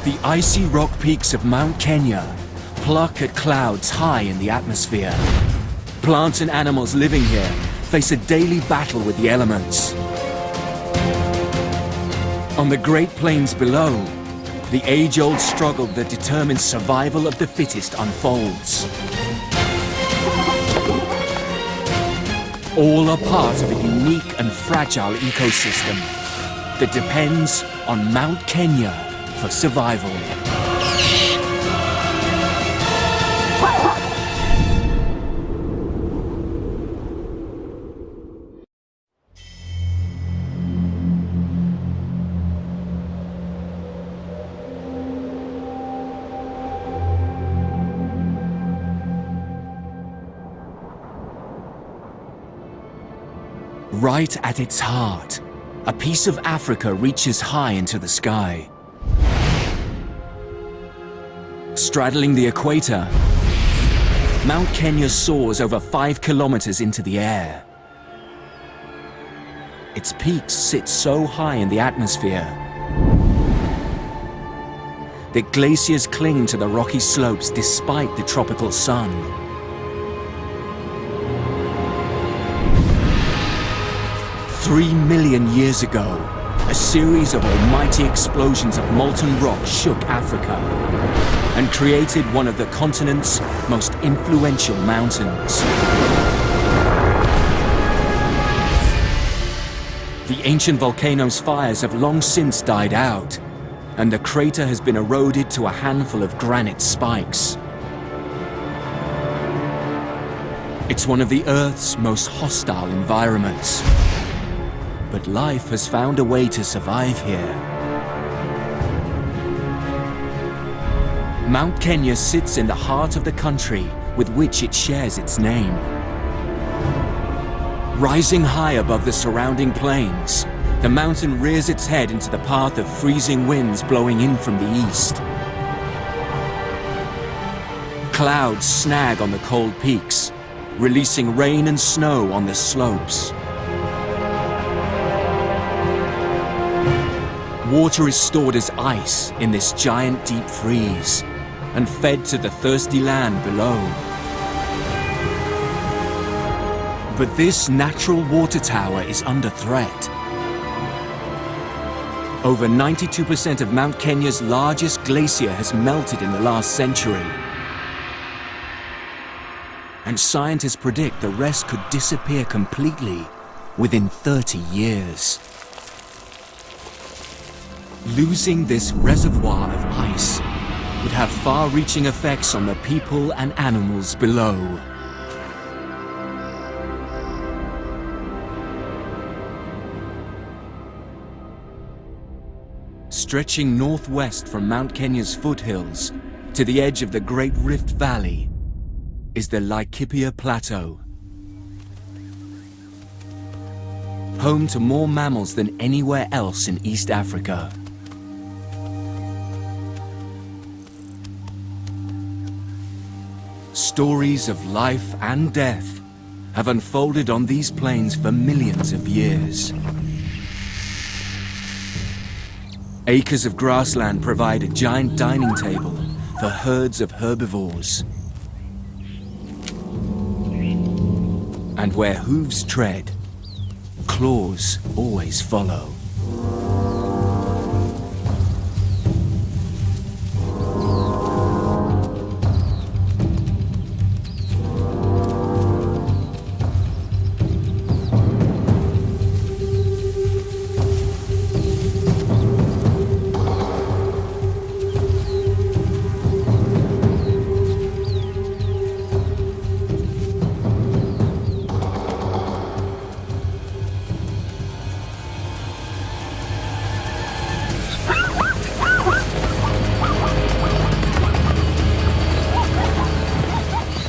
The icy rock peaks of Mount Kenya pluck at clouds high in the atmosphere. Plants and animals living here face a daily battle with the elements. On the Great Plains below, the age-old struggle that determines survival of the fittest unfolds. All are part of a unique and fragile ecosystem that depends on Mount Kenya for survival. Right at its heart, a piece of Africa reaches high into the sky. Straddling the equator, Mount Kenya soars over 5 kilometers into the air. Its peaks sit so high in the atmosphere that glaciers cling to the rocky slopes despite the tropical sun. "3 million years ago, a series of almighty explosions of molten rock shook Africa and created one of the continent's most influential mountains. The ancient volcano's fires have long since died out, and the crater has been eroded to a handful of granite spikes. It's one of the Earth's most hostile environments. But life has found a way to survive here. Mount Kenya sits in the heart of the country with which it shares its name. Rising high above the surrounding plains, the mountain rears its head into the path of freezing winds blowing in from the east. Clouds snag on the cold peaks, releasing rain and snow on the slopes. Water is stored as ice in this giant deep freeze and fed to the thirsty land below. But this natural water tower is under threat. Over 92% of Mount Kenya's largest glacier has melted in the last century. And scientists predict the rest could disappear completely within 30 years. Losing this reservoir of ice would have far-reaching effects on the people and animals below. Stretching northwest from Mount Kenya's foothills to the edge of the Great Rift Valley is the Laikipia Plateau. Home to more mammals than anywhere else in East Africa. Stories of life and death have unfolded on these plains for millions of years. Acres of grassland provide a giant dining table for herds of herbivores. And where hooves tread, claws always follow.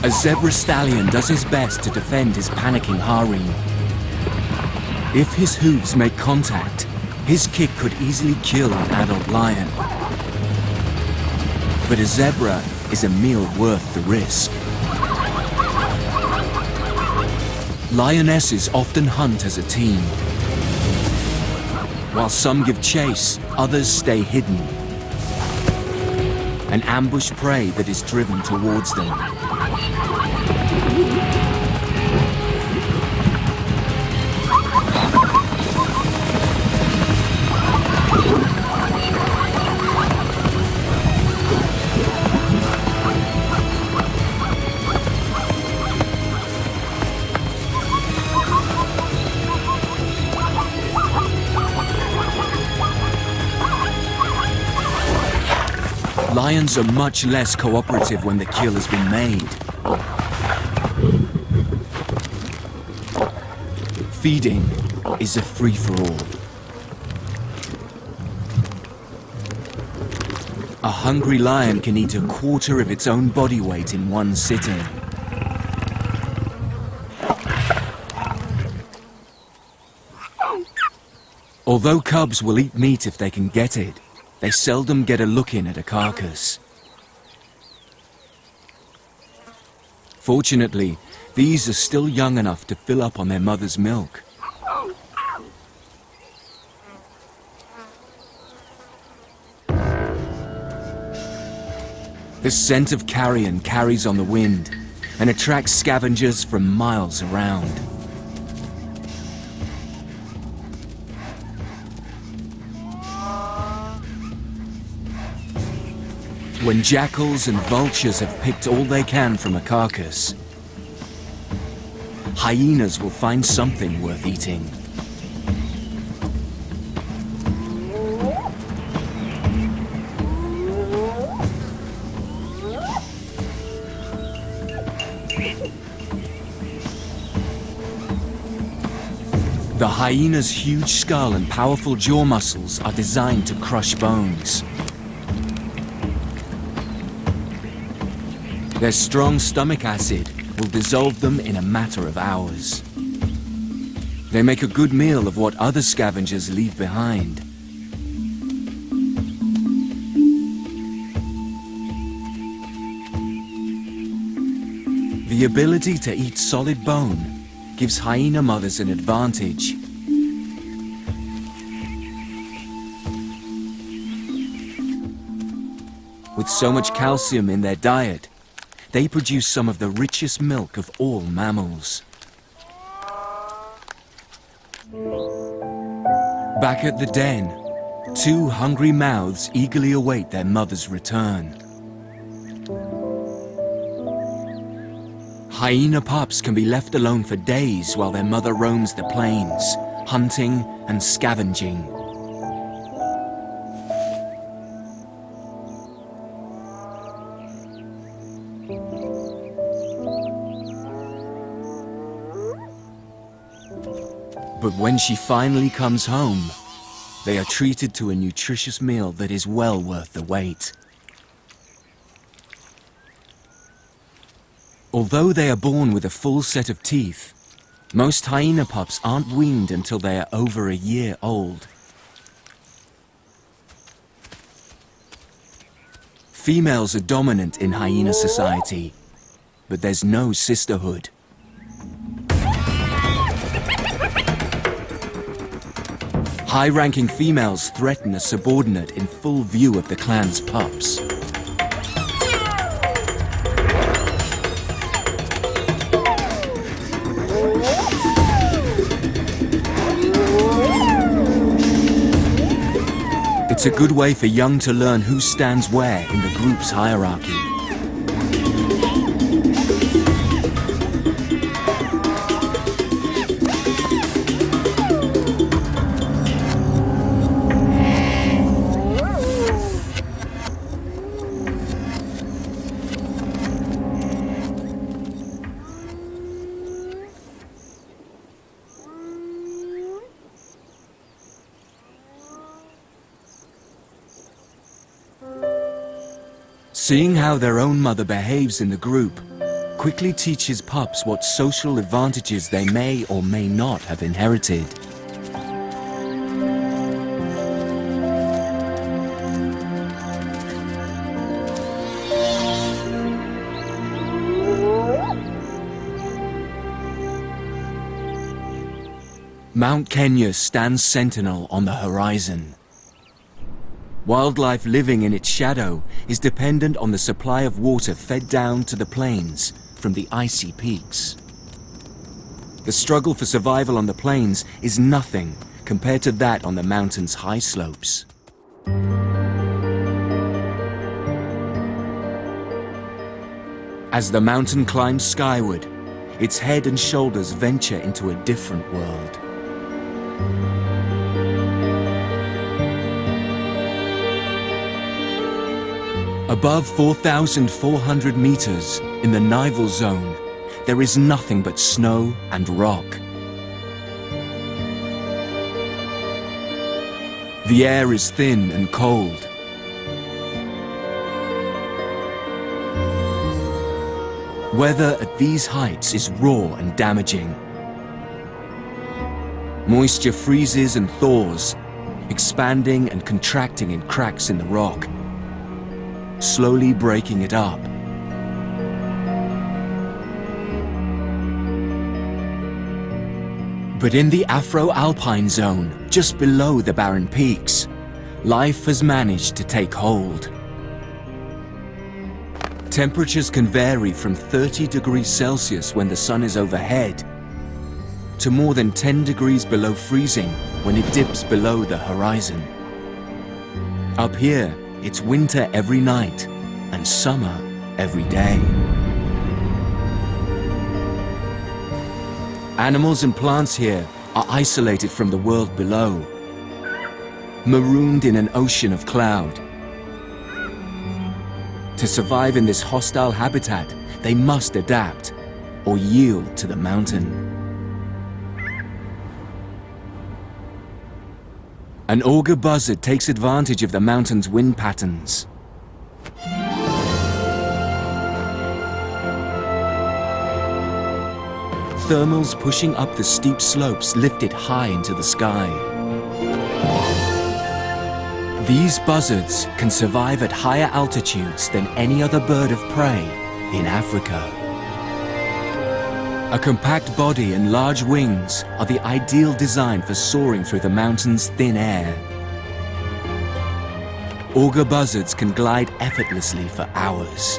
A zebra stallion does his best to defend his panicking harem. If his hooves make contact, his kick could easily kill an adult lion. But a zebra is a meal worth the risk. Lionesses often hunt as a team. While some give chase, others stay hidden. and ambush prey that is driven towards them. Lions are much less cooperative when the kill has been made. Feeding is a free-for-all. A hungry lion can eat a quarter of its own body weight in one sitting. Although cubs will eat meat if they can get it, they seldom get a look in at a carcass. Fortunately, these are still young enough to fill up on their mother's milk. The scent of carrion carries on the wind and attracts scavengers from miles around. When jackals and vultures have picked all they can from a carcass, hyenas will find something worth eating. The hyena's huge skull and powerful jaw muscles are designed to crush bones. Their strong stomach acid will dissolve them in a matter of hours. They make a good meal of what other scavengers leave behind. The ability to eat solid bone gives hyena mothers an advantage. With so much calcium in their diet, they produce some of the richest milk of all mammals. Back at the den, two hungry mouths eagerly await their mother's return. Hyena pups can be left alone for days while their mother roams the plains, hunting and scavenging. But when she finally comes home, they are treated to a nutritious meal that is well worth the wait. Although they are born with a full set of teeth, most hyena pups aren't weaned until they are over a year old. Females are dominant in hyena society, but there's no sisterhood. High-ranking females threaten a subordinate in full view of the clan's pups. It's a good way for young to learn who stands where in the group's hierarchy. Seeing how their own mother behaves in the group quickly teaches pups what social advantages they may or may not have inherited. Mount Kenya stands sentinel on the horizon. Wildlife living in its shadow is dependent on the supply of water fed down to the plains from the icy peaks. The struggle for survival on the plains is nothing compared to that on the mountain's high slopes. As the mountain climbs skyward, its head and shoulders venture into a different world. Above 4,400 meters in the Nival Zone, there is nothing but snow and rock. The air is thin and cold. Weather at these heights is raw and damaging. Moisture freezes and thaws, expanding and contracting in cracks in the rock, slowly breaking it up. But in the Afro-Alpine zone, just below the barren peaks, life has managed to take hold. Temperatures can vary from 30 degrees Celsius when the sun is overhead to more than 10 degrees below freezing when it dips below the horizon. Up here, it's winter every night and summer every day. Animals and plants here are isolated from the world below, marooned in an ocean of cloud. To survive in this hostile habitat, they must adapt or yield to the mountain. An auger buzzard takes advantage of the mountain's wind patterns. Thermals pushing up the steep slopes lift it high into the sky. These buzzards can survive at higher altitudes than any other bird of prey in Africa. A compact body and large wings are the ideal design for soaring through the mountain's thin air. Auger buzzards can glide effortlessly for hours.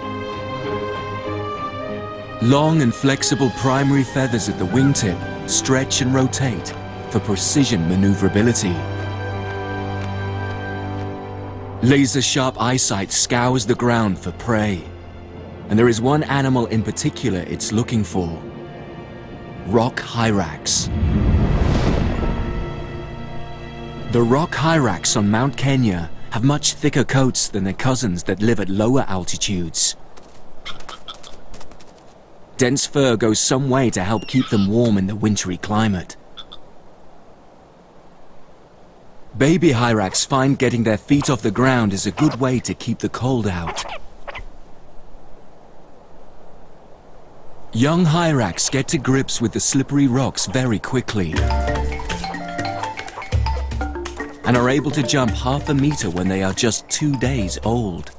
Long and flexible primary feathers at the wingtip stretch and rotate for precision maneuverability. Laser-sharp eyesight scours the ground for prey, and there is one animal in particular it's looking for: rock hyrax. The rock hyrax on Mount Kenya have much thicker coats than their cousins that live at lower altitudes. Dense fur goes some way to help keep them warm in the wintry climate. Baby hyrax find getting their feet off the ground is a good way to keep the cold out. Young hyrax get to grips with the slippery rocks very quickly and are able to jump half a meter when they are just 2 days old.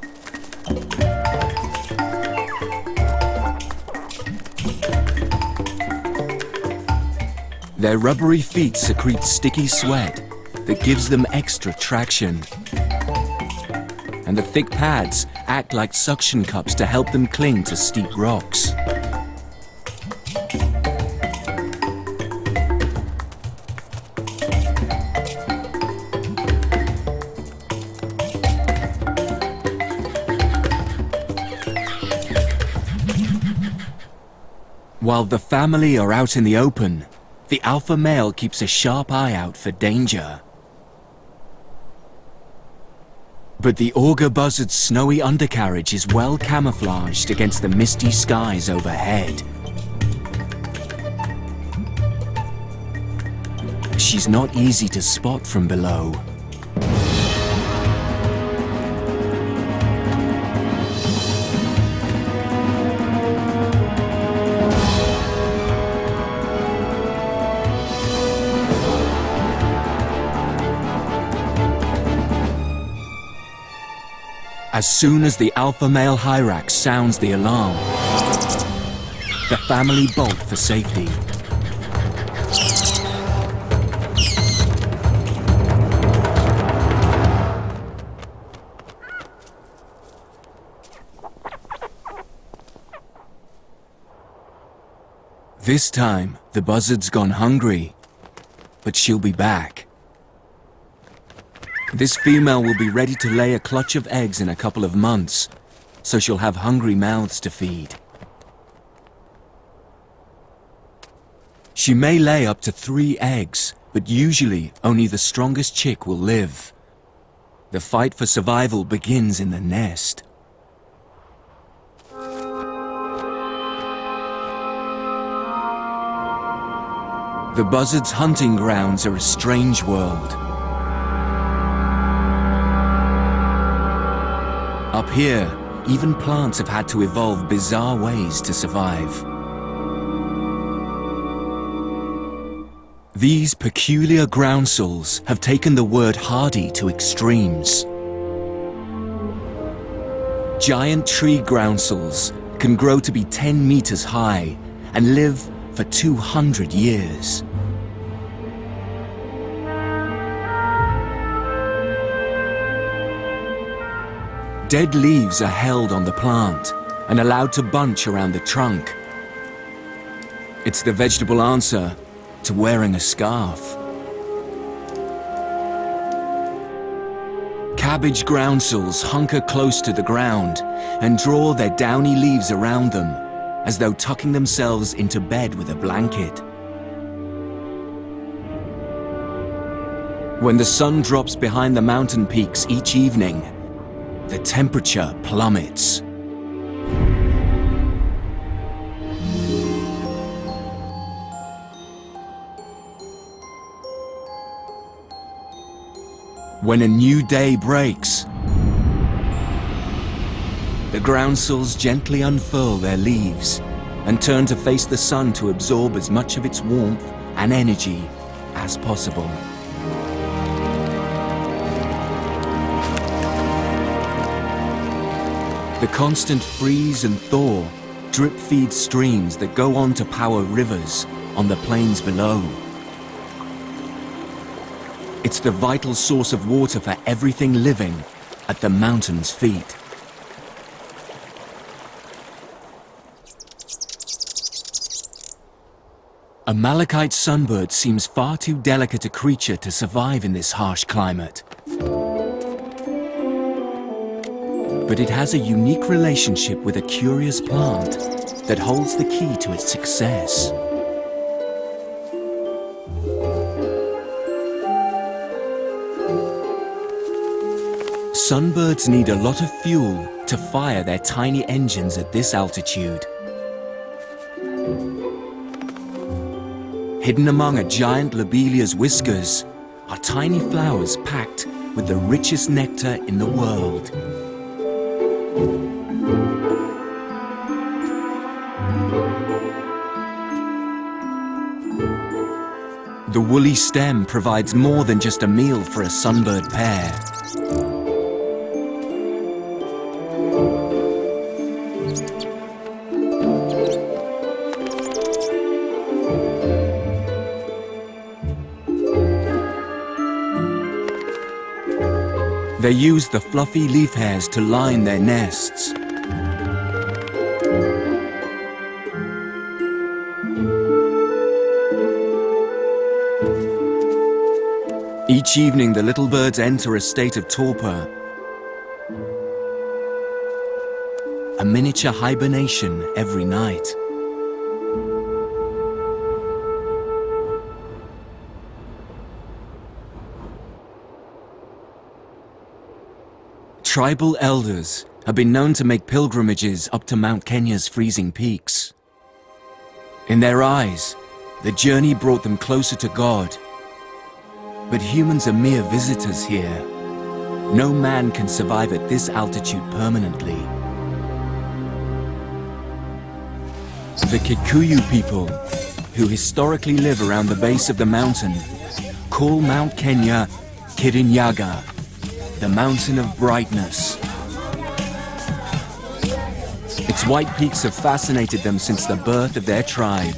Their rubbery feet secrete sticky sweat that gives them extra traction. And the thick pads act like suction cups to help them cling to steep rocks. While the family are out in the open, the alpha male keeps a sharp eye out for danger. But the auger buzzard's snowy undercarriage is well camouflaged against the misty skies overhead. She's not easy to spot from below. As soon as the alpha male hyrax sounds the alarm, the family bolt for safety. This time, the buzzard's gone hungry, but she'll be back. This female will be ready to lay a clutch of eggs in a couple of months, so she'll have hungry mouths to feed. She may lay up to 3 eggs, but usually only the strongest chick will live. The fight for survival begins in the nest. The buzzard's hunting grounds are a strange world. Up here, even plants have had to evolve bizarre ways to survive. These peculiar groundsels have taken the word hardy to extremes. Giant tree groundsels can grow to be 10 meters high and live for 200 years. Dead leaves are held on the plant and allowed to bunch around the trunk. It's the vegetable answer to wearing a scarf. Cabbage groundsels hunker close to the ground and draw their downy leaves around them, as though tucking themselves into bed with a blanket. When the sun drops behind the mountain peaks each evening, the temperature plummets. When a new day breaks, the groundsels gently unfurl their leaves and turn to face the sun to absorb as much of its warmth and energy as possible. The constant freeze and thaw drip-feed streams that go on to power rivers on the plains below. It's the vital source of water for everything living at the mountain's feet. A malachite sunbird seems far too delicate a creature to survive in this harsh climate. But it has a unique relationship with a curious plant that holds the key to its success. Sunbirds need a lot of fuel to fire their tiny engines at this altitude. Hidden among a giant lobelia's whiskers are tiny flowers packed with the richest nectar in the world. The woolly stem provides more than just a meal for a sunbird pair. They use the fluffy leaf hairs to line their nests. Each evening, the little birds enter a state of torpor, a miniature hibernation every night. Tribal elders have been known to make pilgrimages up to Mount Kenya's freezing peaks. In their eyes, the journey brought them closer to God. But humans are mere visitors here. No man can survive at this altitude permanently. The Kikuyu people, who historically live around the base of the mountain, call Mount Kenya Kirinyaga, the mountain of brightness. Its white peaks have fascinated them since the birth of their tribe.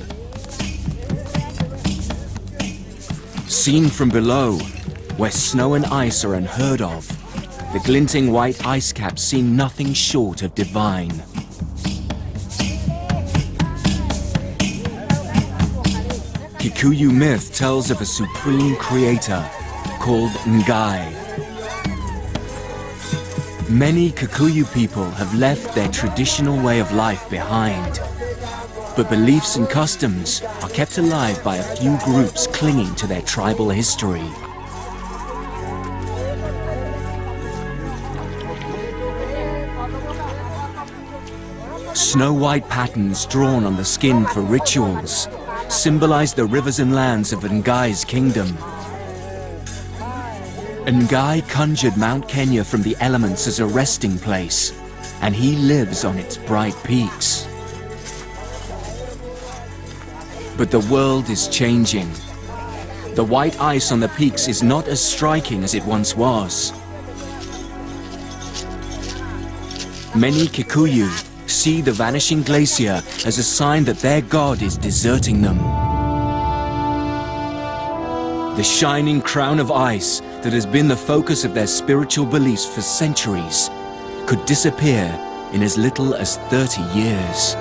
Seen from below, where snow and ice are unheard of, the glinting white ice caps seem nothing short of divine. Kikuyu myth tells of a supreme creator called Ngai. Many Kikuyu people have left their traditional way of life behind, but beliefs and customs are kept alive by a few groups clinging to their tribal history. Snow-white patterns drawn on the skin for rituals symbolize the rivers and lands of Ngai's kingdom. Ngai conjured Mount Kenya from the elements as a resting place, and he lives on its bright peaks. But the world is changing. The white ice on the peaks is not as striking as it once was. Many Kikuyu see the vanishing glacier as a sign that their god is deserting them. The shining crown of ice that has been the focus of their spiritual beliefs for centuries could disappear in as little as 30 years.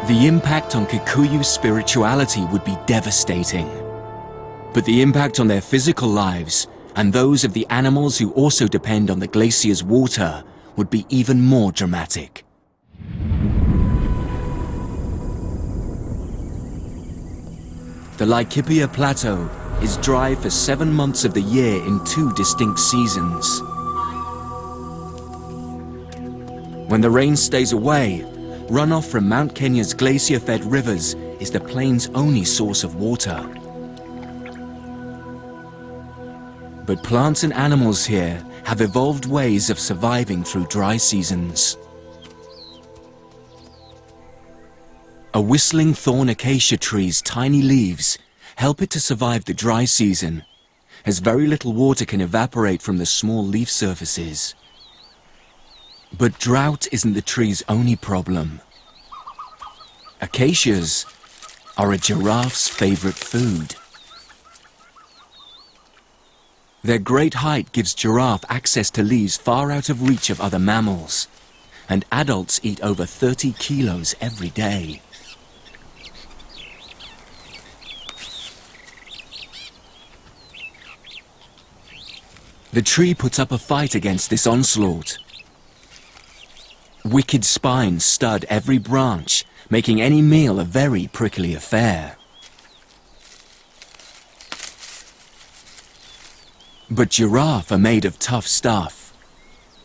The impact on Kikuyu spirituality would be devastating. But the impact on their physical lives and those of the animals who also depend on the glacier's water would be even more dramatic. The Laikipia Plateau is dry for 7 months of the year in 2 distinct seasons. When the rain stays away, runoff from Mount Kenya's glacier-fed rivers is the plain's only source of water. But plants and animals here have evolved ways of surviving through dry seasons. A whistling thorn acacia tree's tiny leaves help it to survive the dry season, as very little water can evaporate from the small leaf surfaces. But drought isn't the tree's only problem. Acacias are a giraffe's favorite food. Their great height gives giraffe access to leaves far out of reach of other mammals, and adults eat over 30 kilos every day. The tree puts up a fight against this onslaught. Wicked spines stud every branch, making any meal a very prickly affair. But giraffe are made of tough stuff.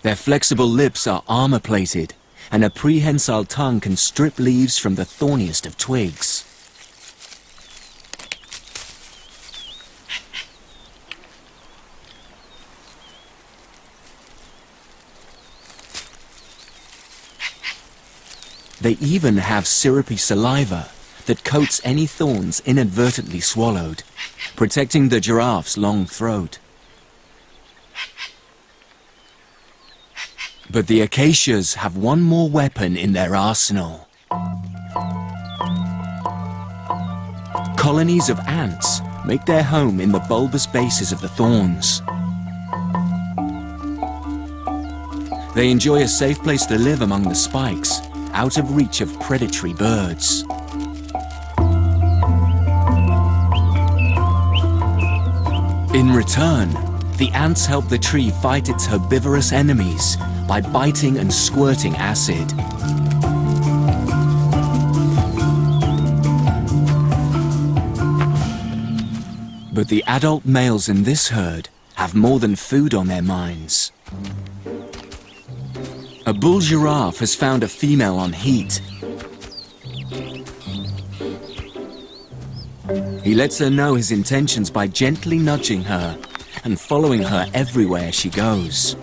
Their flexible lips are armor-plated, and a prehensile tongue can strip leaves from the thorniest of twigs. They even have syrupy saliva that coats any thorns inadvertently swallowed, protecting the giraffe's long throat. But the acacias have one more weapon in their arsenal. Colonies of ants make their home in the bulbous bases of the thorns. They enjoy a safe place to live among the spikes, out of reach of predatory birds. In return, the ants help the tree fight its herbivorous enemies by biting and squirting acid. But the adult males in this herd have more than food on their minds. A bull giraffe has found a female on heat. He lets her know his intentions by gently nudging her and following her everywhere she goes.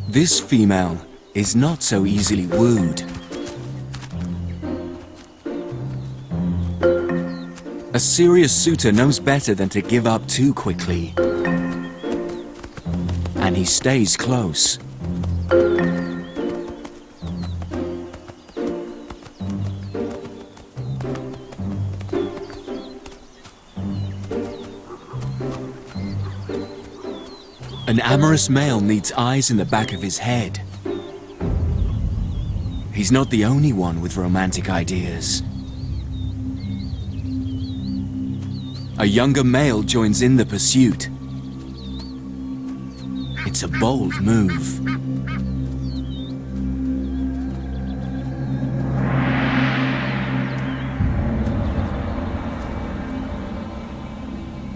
This female is not so easily wooed. A serious suitor knows better than to give up too quickly. And he stays close. An amorous male needs eyes in the back of his head. He's not the only one with romantic ideas. A younger male joins in the pursuit. It's a bold move.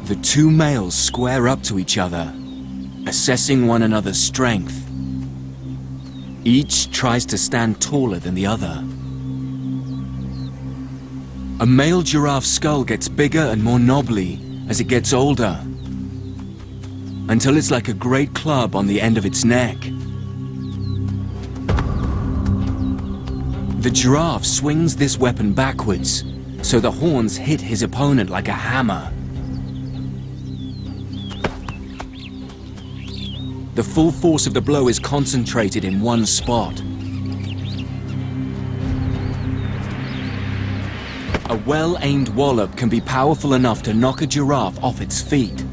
The two males square up to each other, assessing one another's strength. Each tries to stand taller than the other. A male giraffe's skull gets bigger and more knobbly as it gets older, until it's like a great club on the end of its neck. The giraffe swings this weapon backwards, so the horns hit his opponent like a hammer. The full force of the blow is concentrated in one spot. A well-aimed wallop can be powerful enough to knock a giraffe off its feet.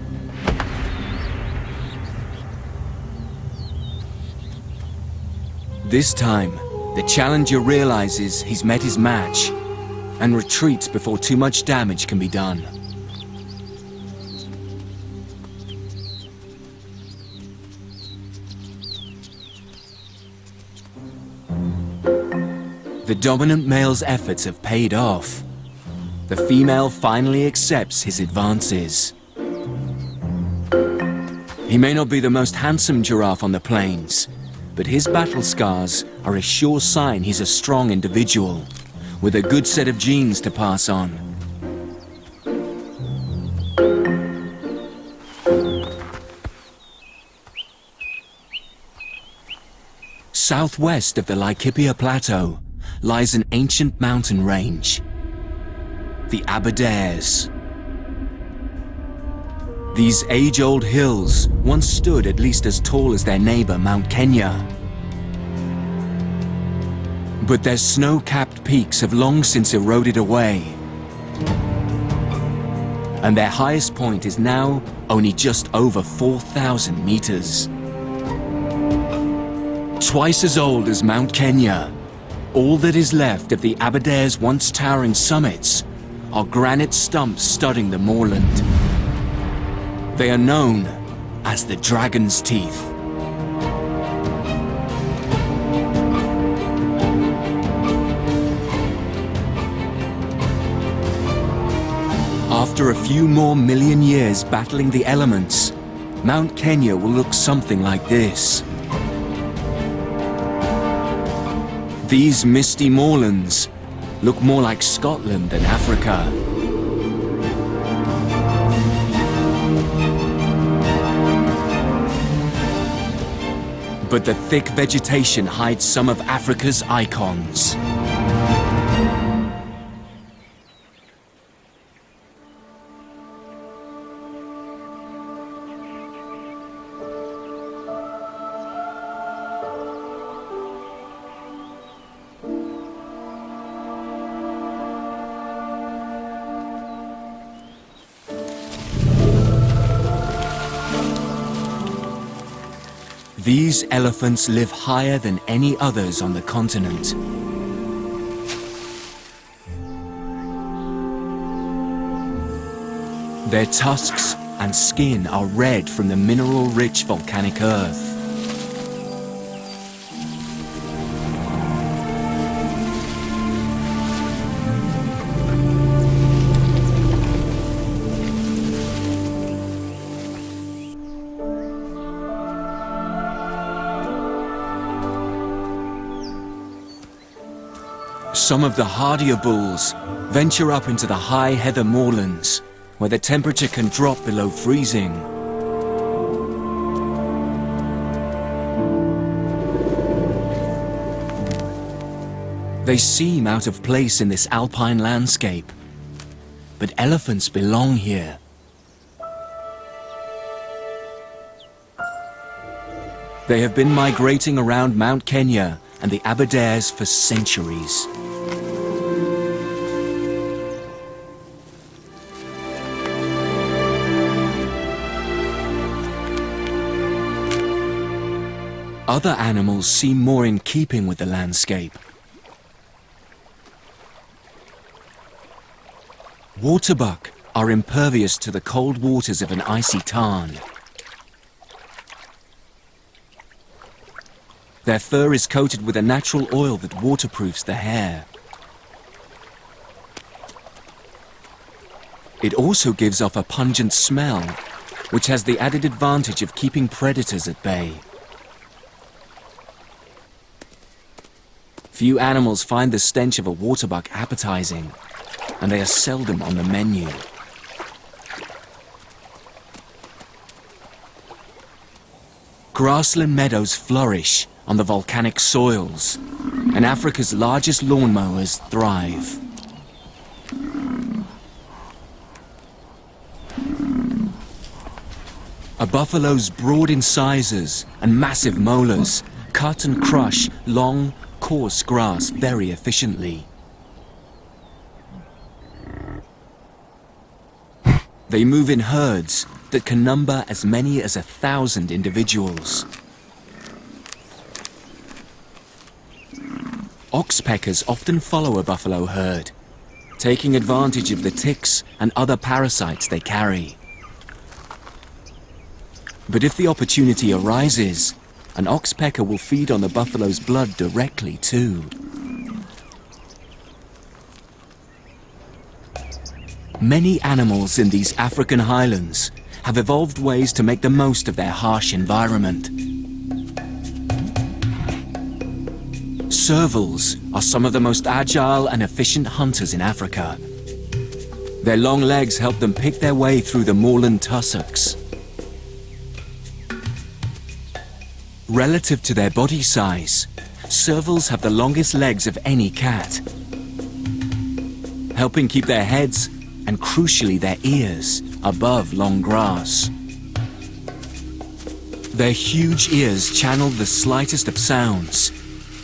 This time, the challenger realizes he's met his match and retreats before too much damage can be done. The dominant male's efforts have paid off. The female finally accepts his advances. He may not be the most handsome giraffe on the plains, but his battle scars are a sure sign he's a strong individual, with a good set of genes to pass on. Southwest of the Laikipia Plateau lies an ancient mountain range, the Aberdares. These age-old hills once stood at least as tall as their neighbor Mount Kenya. But their snow-capped peaks have long since eroded away, and their highest point is now only just over 4,000 meters. Twice as old as Mount Kenya, all that is left of the Aberdares' once towering summits are granite stumps studding the moorland. They are known as the Dragon's Teeth. After a few more million years battling the elements, Mount Kenya will look something like this. These misty moorlands look more like Scotland than Africa. But the thick vegetation hides some of Africa's icons. These elephants live higher than any others on the continent. Their tusks and skin are red from the mineral-rich volcanic earth. Some of the hardier bulls venture up into the high heather moorlands, where the temperature can drop below freezing. They seem out of place in this alpine landscape, but elephants belong here. They have been migrating around Mount Kenya and the Aberdares for centuries. Other animals seem more in keeping with the landscape. Waterbuck are impervious to the cold waters of an icy tarn. Their fur is coated with a natural oil that waterproofs the hair. It also gives off a pungent smell, which has the added advantage of keeping predators at bay. Few animals find the stench of a waterbuck appetizing, and they are seldom on the menu. Grassland meadows flourish on the volcanic soils, and Africa's largest lawnmowers thrive. A buffalo's broad incisors and massive molars cut and crush long, coarse grass very efficiently. They move in herds that can number as many as 1,000 individuals. Oxpeckers often follow a buffalo herd, taking advantage of the ticks and other parasites they carry. But if the opportunity arises, an oxpecker will feed on the buffalo's blood directly too. Many animals in these African highlands have evolved ways to make the most of their harsh environment. Servals are some of the most agile and efficient hunters in Africa. Their long legs help them pick their way through the moorland tussocks. Relative to their body size, servals have the longest legs of any cat, helping keep their heads and crucially their ears above long grass. Their huge ears channel the slightest of sounds,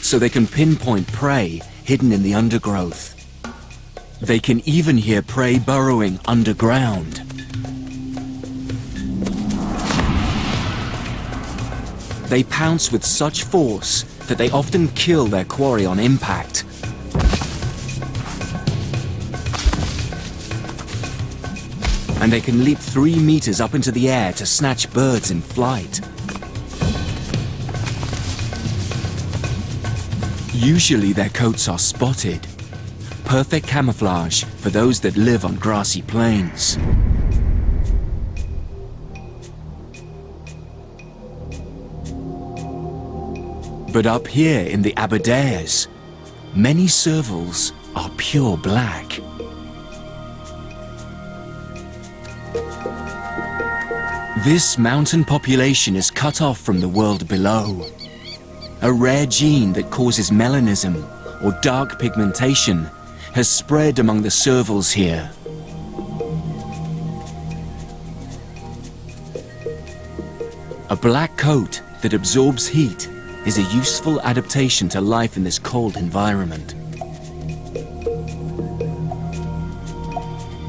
so they can pinpoint prey hidden in the undergrowth. They can even hear prey burrowing underground. They pounce with such force that they often kill their quarry on impact. And they can leap 3 meters up into the air to snatch birds in flight. Usually their coats are spotted, perfect camouflage for those that live on grassy plains. But up here in the Aberdares, many servals are pure black. This mountain population is cut off from the world below. A rare gene that causes melanism, or dark pigmentation, has spread among the servals here. A black coat that absorbs heat is a useful adaptation to life in this cold environment.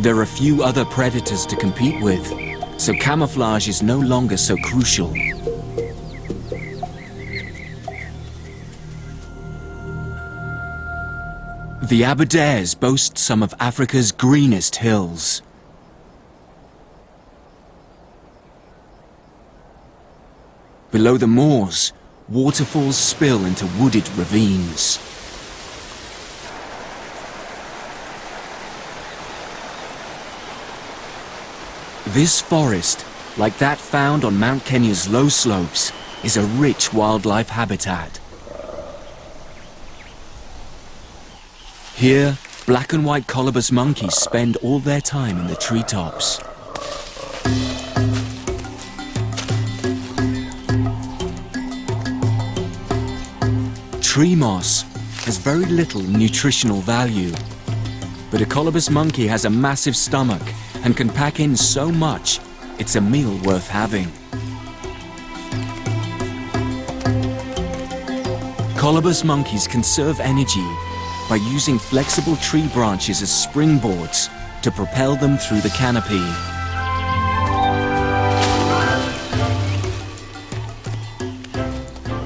There are few other predators to compete with, so camouflage is no longer so crucial. The Aberdares boast some of Africa's greenest hills. Below the moors, waterfalls spill into wooded ravines. This forest, like that found on Mount Kenya's low slopes, is a rich wildlife habitat. Here, black and white colobus monkeys spend all their time in the treetops. Tree moss has very little nutritional value, but a colobus monkey has a massive stomach and can pack in so much, it's a meal worth having. Colobus monkeys conserve energy by using flexible tree branches as springboards to propel them through the canopy.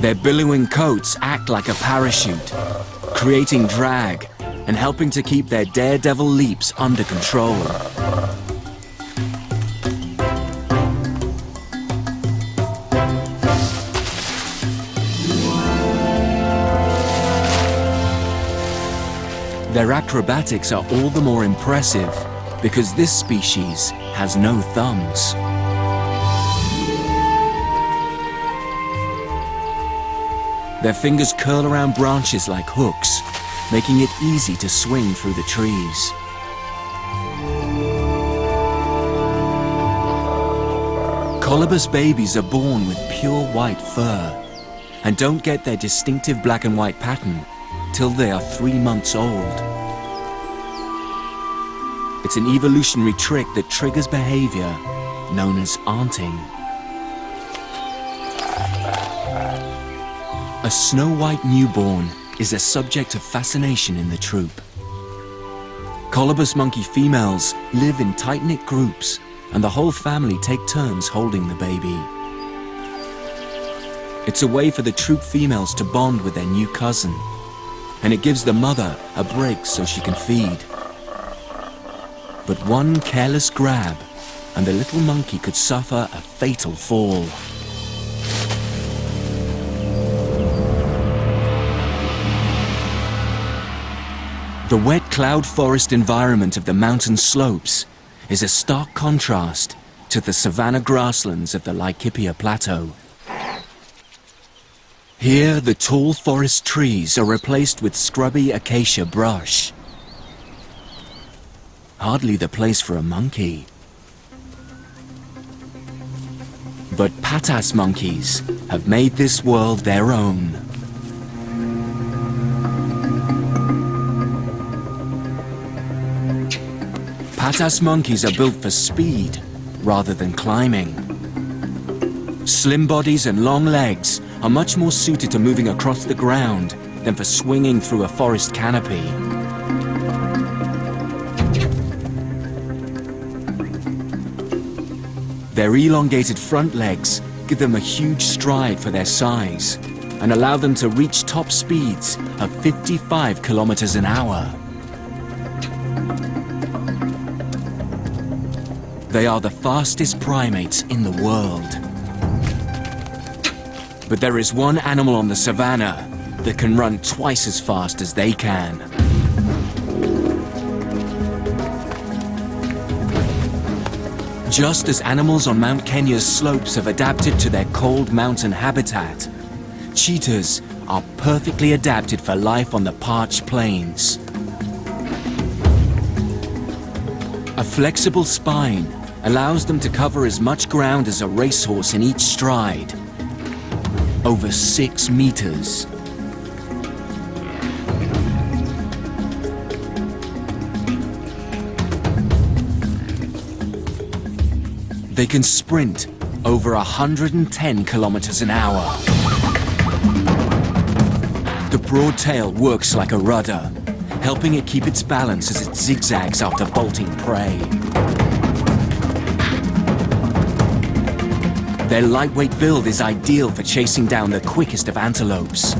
Their billowing coats act like a parachute, creating drag and helping to keep their daredevil leaps under control. Their acrobatics are all the more impressive because this species has no thumbs. Their fingers curl around branches like hooks, making it easy to swing through the trees. Colobus babies are born with pure white fur and don't get their distinctive black and white pattern till they are 3 months old. It's an evolutionary trick that triggers behavior known as aunting. A snow-white newborn is a subject of fascination in the troop. Colobus monkey females live in tight-knit groups, and the whole family take turns holding the baby. It's a way for the troop females to bond with their new cousin, and it gives the mother a break so she can feed. But one careless grab, and the little monkey could suffer a fatal fall. The wet cloud forest environment of the mountain slopes is a stark contrast to the savanna grasslands of the Laikipia Plateau. Here, the tall forest trees are replaced with scrubby acacia brush. Hardly the place for a monkey. But Patas monkeys have made this world their own. Patas monkeys are built for speed rather than climbing. Slim bodies and long legs are much more suited to moving across the ground than for swinging through a forest canopy. Their elongated front legs give them a huge stride for their size and allow them to reach top speeds of 55 kilometers an hour. They are the fastest primates in the world. But there is one animal on the savannah that can run twice as fast as they can. Just as animals on Mount Kenya's slopes have adapted to their cold mountain habitat, cheetahs are perfectly adapted for life on the parched plains. A flexible spine allows them to cover as much ground as a racehorse in each stride, over 6 meters. They can sprint over 110 kilometers an hour. The broad tail works like a rudder, helping it keep its balance as it zigzags after bolting prey. Their lightweight build is ideal for chasing down the quickest of antelopes.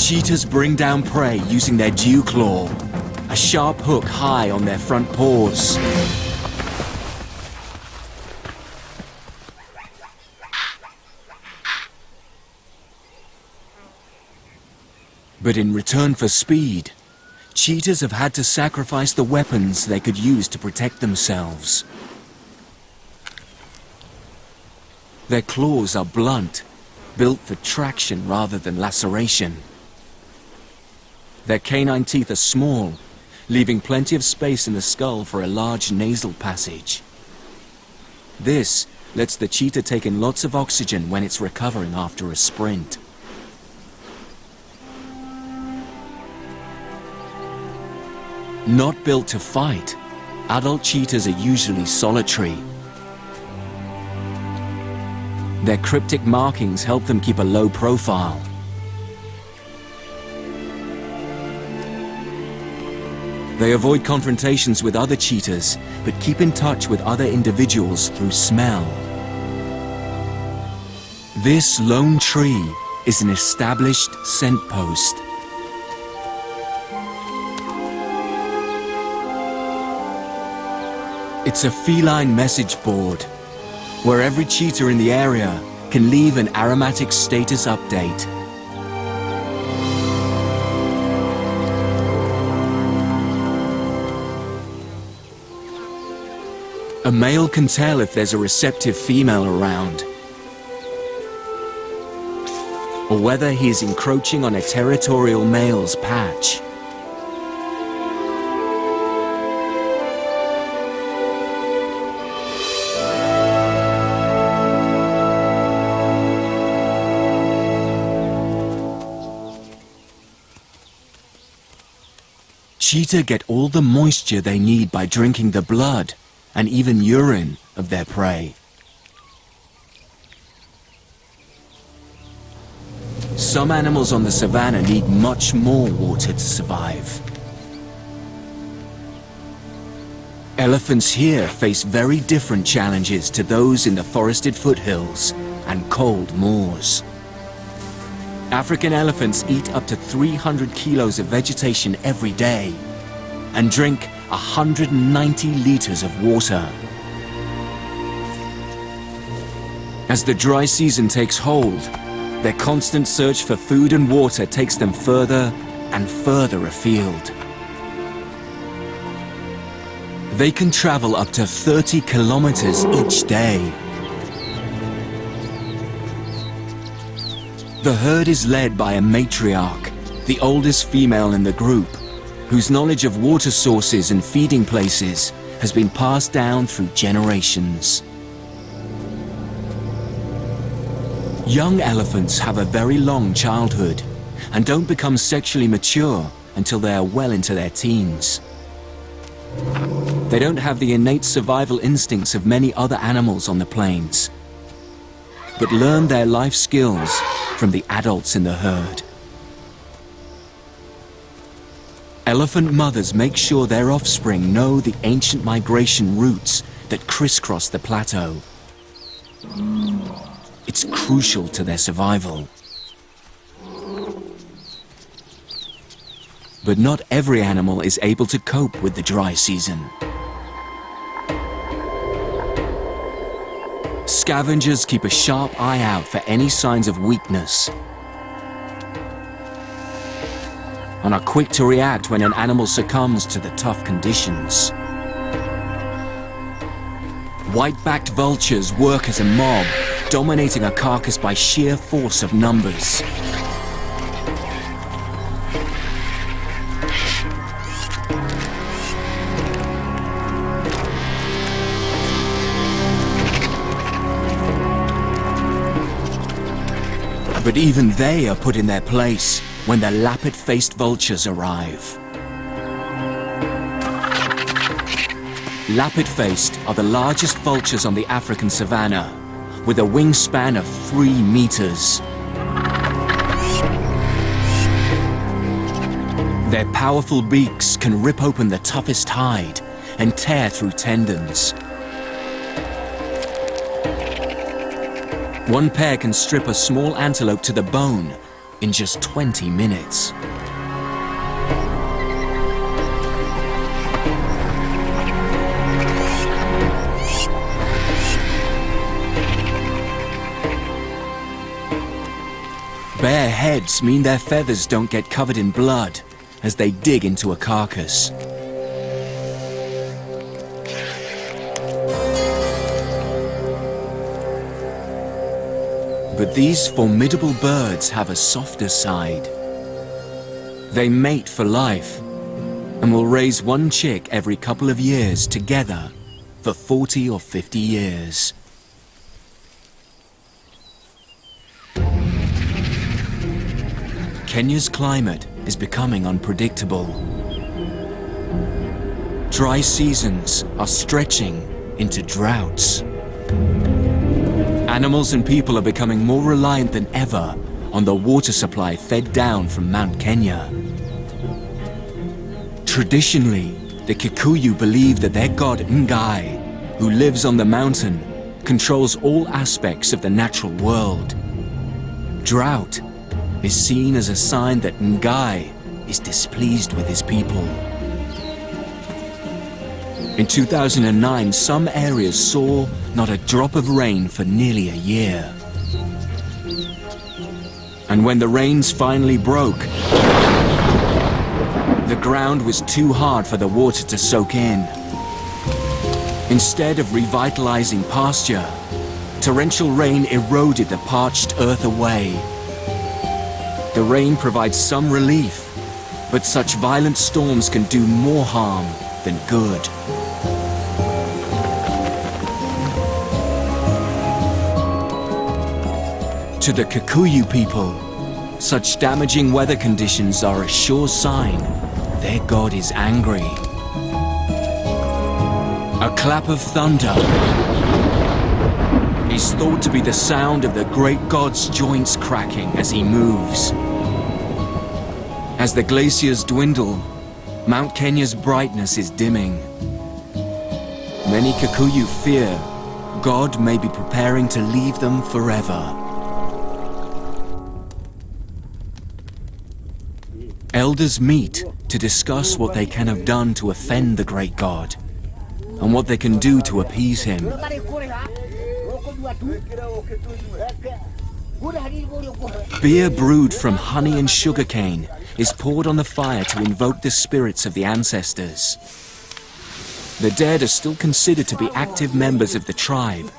Cheetahs bring down prey using their dew claw, a sharp hook high on their front paws. But in return for speed, cheetahs have had to sacrifice the weapons they could use to protect themselves. Their claws are blunt, built for traction rather than laceration. Their canine teeth are small, leaving plenty of space in the skull for a large nasal passage. This lets the cheetah take in lots of oxygen when it's recovering after a sprint. Not built to fight, adult cheetahs are usually solitary. Their cryptic markings help them keep a low profile. They avoid confrontations with other cheetahs, but keep in touch with other individuals through smell. This lone tree is an established scent post. It's a feline message board, where every cheetah in the area can leave an aromatic status update. A male can tell if there's a receptive female around, or whether he is encroaching on a territorial male's patch. Cheetah get all the moisture they need by drinking the blood and even urine of their prey. Some animals on the savannah need much more water to survive. Elephants here face very different challenges to those in the forested foothills and cold moors. African elephants eat up to 300 kilos of vegetation every day and drink 190 liters of water. As the dry season takes hold, their constant search for food and water takes them further and further afield. They can travel up to 30 kilometers each day. The herd is led by a matriarch, the oldest female in the group, whose knowledge of water sources and feeding places has been passed down through generations. Young elephants have a very long childhood and don't become sexually mature until they are well into their teens. They don't have the innate survival instincts of many other animals on the plains, but learn their life skills from the adults in the herd. Elephant mothers make sure their offspring know the ancient migration routes that crisscross the plateau. It's crucial to their survival. But not every animal is able to cope with the dry season. Scavengers keep a sharp eye out for any signs of weakness and are quick to react when an animal succumbs to the tough conditions. White-backed vultures work as a mob, dominating a carcass by sheer force of numbers. But even they are put in their place when the lappet-faced vultures arrive. Lappet-faced are the largest vultures on the African savanna, with a wingspan of 3 meters. Their powerful beaks can rip open the toughest hide and tear through tendons. One pair can strip a small antelope to the bone in just 20 minutes. Bare heads mean their feathers don't get covered in blood as they dig into a carcass. But these formidable birds have a softer side. They mate for life and will raise one chick every couple of years together for 40 or 50 years. Kenya's climate is becoming unpredictable. Dry seasons are stretching into droughts. Animals and people are becoming more reliant than ever on the water supply fed down from Mount Kenya. Traditionally, the Kikuyu believe that their god Ngai, who lives on the mountain, controls all aspects of the natural world. Drought is seen as a sign that Ngai is displeased with his people. In 2009, some areas saw not a drop of rain for nearly a year. And when the rains finally broke, the ground was too hard for the water to soak in. Instead of revitalizing pasture, torrential rain eroded the parched earth away. The rain provides some relief, but such violent storms can do more harm than good. To the Kikuyu people, such damaging weather conditions are a sure sign their god is angry. A clap of thunder is thought to be the sound of the great god's joints cracking as he moves. As the glaciers dwindle, Mount Kenya's brightness is dimming. Many Kikuyu fear God may be preparing to leave them forever. Elders meet to discuss what they can have done to offend the great god and what they can do to appease him. Beer brewed from honey and sugarcane is poured on the fire to invoke the spirits of the ancestors. The dead are still considered to be active members of the tribe,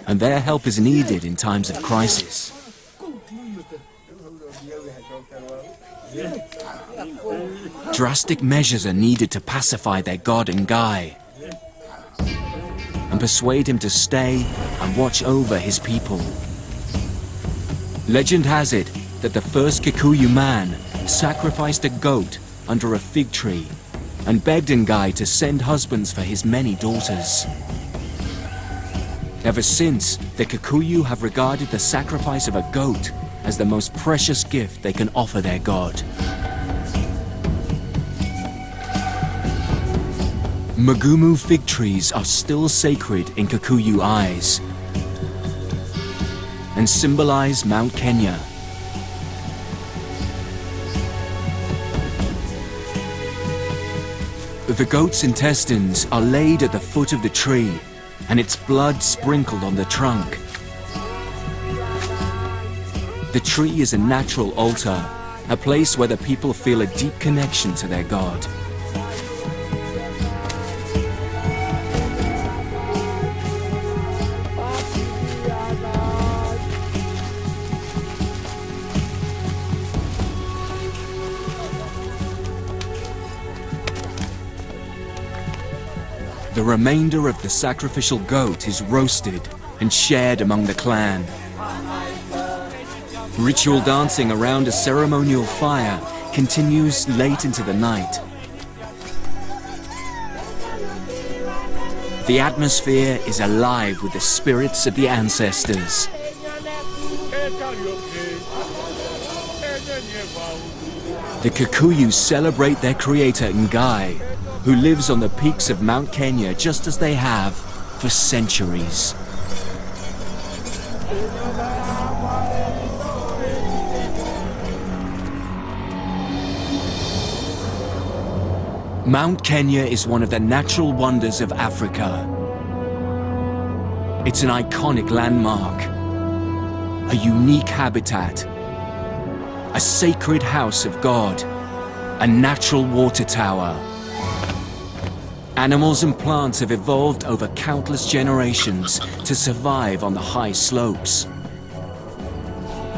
and their help is needed in times of crisis. Drastic measures are needed to pacify their god Ngai and persuade him to stay and watch over his people. Legend has it that the first Kikuyu man sacrificed a goat under a fig tree and begged Ngai to send husbands for his many daughters. Ever since, the Kikuyu have regarded the sacrifice of a goat as the most precious gift they can offer their god. Mugumu fig trees are still sacred in Kikuyu eyes and symbolize Mount Kenya. The goat's intestines are laid at the foot of the tree and its blood sprinkled on the trunk. The tree is a natural altar, a place where the people feel a deep connection to their god. The remainder of the sacrificial goat is roasted and shared among the clan. Ritual dancing around a ceremonial fire continues late into the night. The atmosphere is alive with the spirits of the ancestors. The Kikuyu celebrate their creator Ngai, who lives on the peaks of Mount Kenya just as they have for centuries. Mount Kenya is one of the natural wonders of Africa. It's an iconic landmark, a unique habitat, a sacred house of God, a natural water tower. Animals and plants have evolved over countless generations to survive on the high slopes.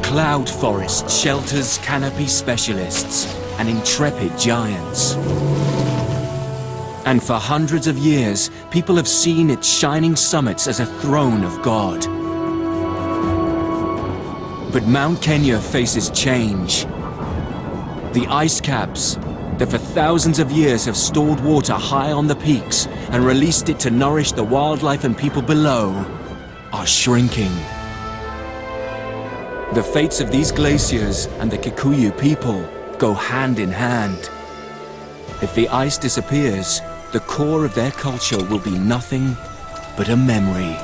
Cloud forest shelters canopy specialists and intrepid giants. And for hundreds of years, people have seen its shining summits as a throne of God. But Mount Kenya faces change. The ice caps that for thousands of years have stored water high on the peaks and released it to nourish the wildlife and people below are shrinking. The fates of these glaciers and the Kikuyu people go hand in hand. If the ice disappears, the core of their culture will be nothing but a memory.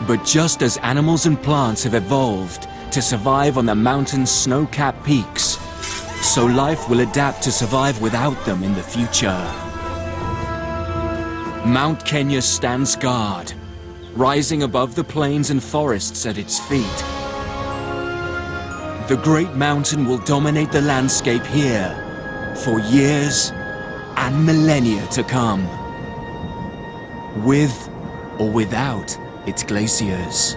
But just as animals and plants have evolved to survive on the mountain's snow-capped peaks, so life will adapt to survive without them in the future. Mount Kenya stands guard, rising above the plains and forests at its feet. The great mountain will dominate the landscape here for years and millennia to come, with or without its glaciers.